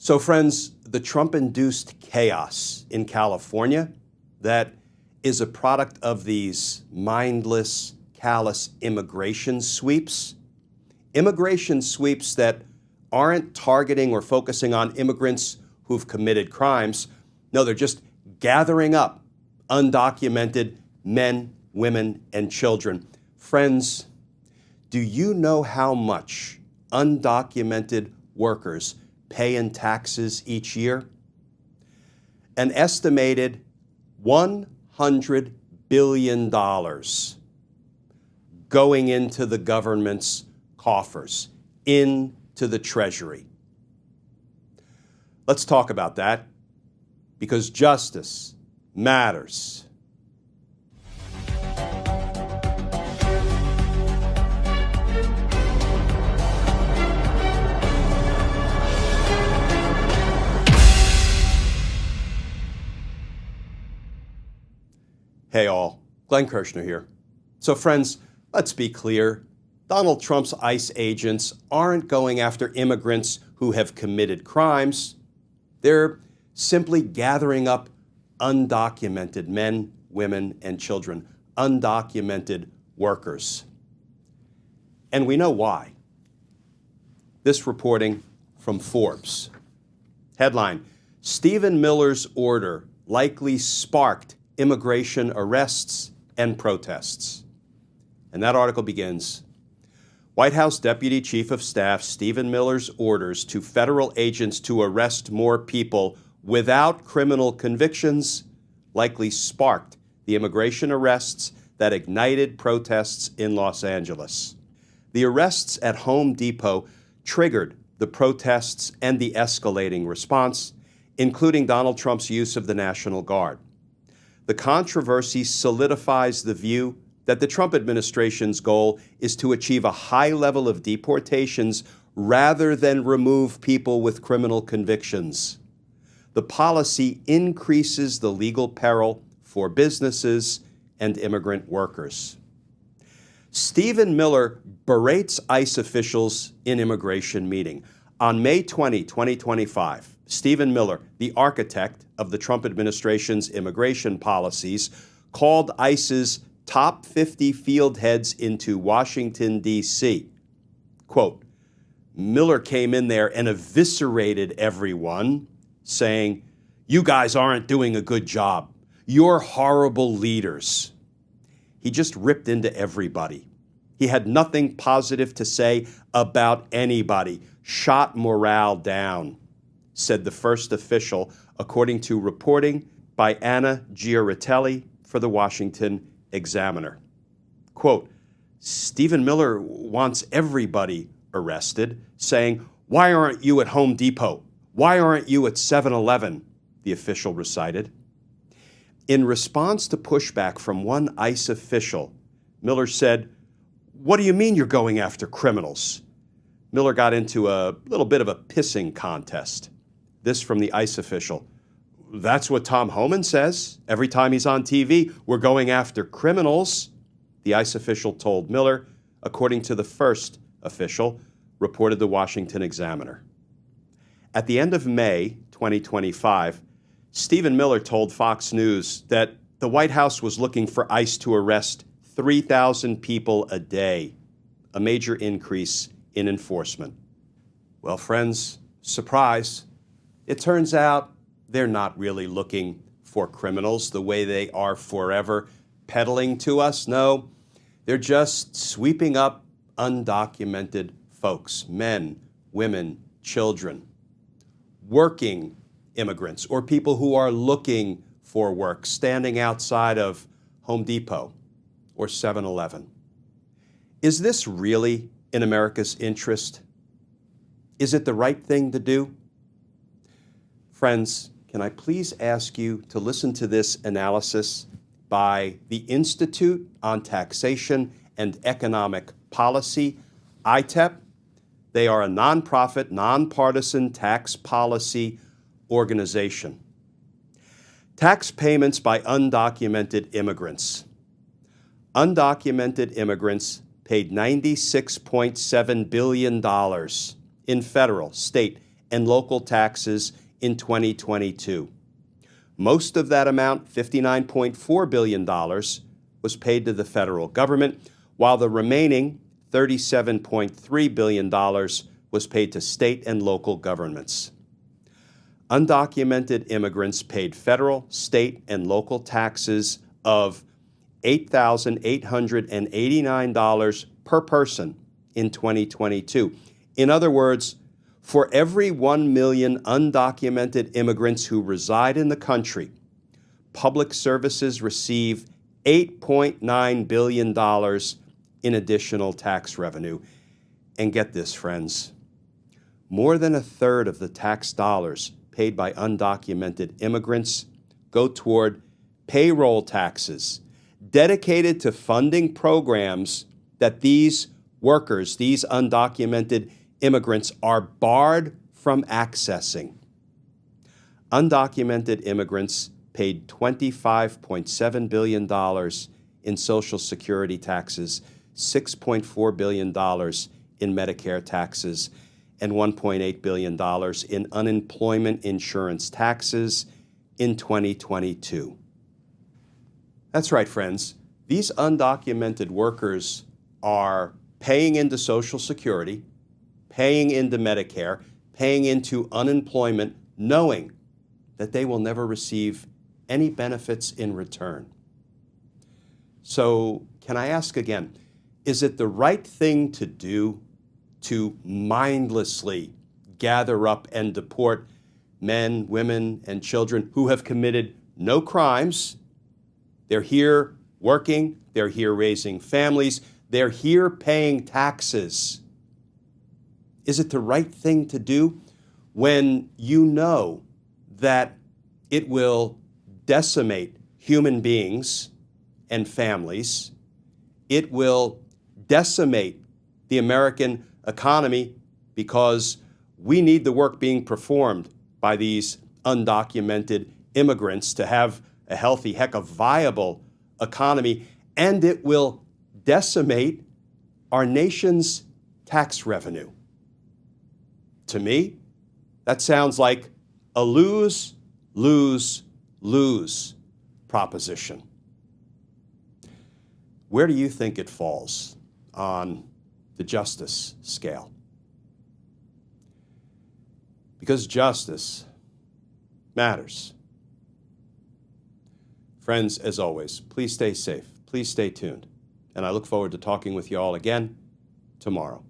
So friends, the Trump-induced chaos in California that is a product of these mindless, callous immigration sweeps that aren't targeting or focusing on immigrants who've committed crimes. No, they're just gathering up undocumented men, women, and children. Friends, do you know how much undocumented workers pay in taxes each year? An estimated $100 billion going into the government's coffers, into the Treasury. Let's talk about that, because justice matters. Hey all, Glenn Kirshner here. So friends, let's be clear. Donald Trump's ICE agents aren't going after immigrants who have committed crimes. They're simply gathering up undocumented men, women, and children, undocumented workers. And we know why. This reporting from Forbes. Headline, Stephen Miller's order likely sparked immigration arrests and protests. And that article begins, White House Deputy Chief of Staff Stephen Miller's orders to federal agents to arrest more people without criminal convictions likely sparked the immigration arrests that ignited protests in Los Angeles. The arrests at Home Depot triggered the protests and the escalating response, including Donald Trump's use of the National Guard. The controversy solidifies the view that the Trump administration's goal is to achieve a high level of deportations rather than remove people with criminal convictions. The policy increases the legal peril for businesses and immigrant workers. Stephen Miller berates ICE officials in immigration meeting. On May 20, 2025, Stephen Miller, the architect of the Trump administration's immigration policies, called ICE's top 50 field heads into Washington, D.C. Quote, Miller came in there and eviscerated everyone, saying, "You guys aren't doing a good job. You're horrible leaders." He just ripped into everybody. He had nothing positive to say about anybody, shot morale down, said the first official, according to reporting by Anna Giaritelli for the Washington Examiner. Quote, Stephen Miller wants everybody arrested, saying, "Why aren't you at Home Depot? Why aren't you at 7-Eleven?" the official recited. In response to pushback from one ICE official, Miller said, "What do you mean you're going after criminals?" Miller got into a little bit of a pissing contest. This from the ICE official. "That's what Tom Homan says. Every time he's on TV, we're going after criminals," the ICE official told Miller, according to the first official, reported the Washington Examiner. At the end of May 2025, Stephen Miller told Fox News that the White House was looking for ICE to arrest 3,000 people a day, a major increase in enforcement. Well, friends, surprise, it turns out they're not really looking for criminals the way they are forever peddling to us. No, they're just sweeping up undocumented folks, men, women, children, working immigrants, or people who are looking for work, standing outside of Home Depot or 7-Eleven. Is this really in America's interest? Is it the right thing to do? Friends, can I please ask you to listen to this analysis by the Institute on Taxation and Economic Policy, ITEP. They are a nonprofit, nonpartisan tax policy organization. Tax payments by undocumented immigrants. Undocumented immigrants paid $96.7 billion in federal, state, and local taxes in 2022. Most of that amount, $59.4 billion, was paid to the federal government, while the remaining $37.3 billion was paid to state and local governments. Undocumented immigrants paid federal, state, and local taxes of $8,889 per person in 2022. In other words, for every 1 million undocumented immigrants who reside in the country, public services receive $8.9 billion in additional tax revenue. And get this, friends, more than a third of the tax dollars paid by undocumented immigrants go toward payroll taxes dedicated to funding programs that these workers, these undocumented immigrants, are barred from accessing. Undocumented immigrants paid $25.7 billion in Social Security taxes, $6.4 billion in Medicare taxes, and $1.8 billion in unemployment insurance taxes in 2022. That's right, friends. These undocumented workers are paying into Social Security, paying into Medicare, paying into unemployment, knowing that they will never receive any benefits in return. So, can I ask again, is it the right thing to do to mindlessly gather up and deport men, women, and children who have committed no crimes? They're here working, they're here raising families, they're here paying taxes. Is it the right thing to do when you know that it will decimate human beings and families? It will decimate the American economy because we need the work being performed by these undocumented immigrants to have a healthy, heck, a viable economy, and it will decimate our nation's tax revenue. To me, that sounds like a lose, lose, lose proposition. Where do you think it falls on the justice scale? Because justice matters. Friends, as always, please stay safe. Please stay tuned. And I look forward to talking with you all again tomorrow.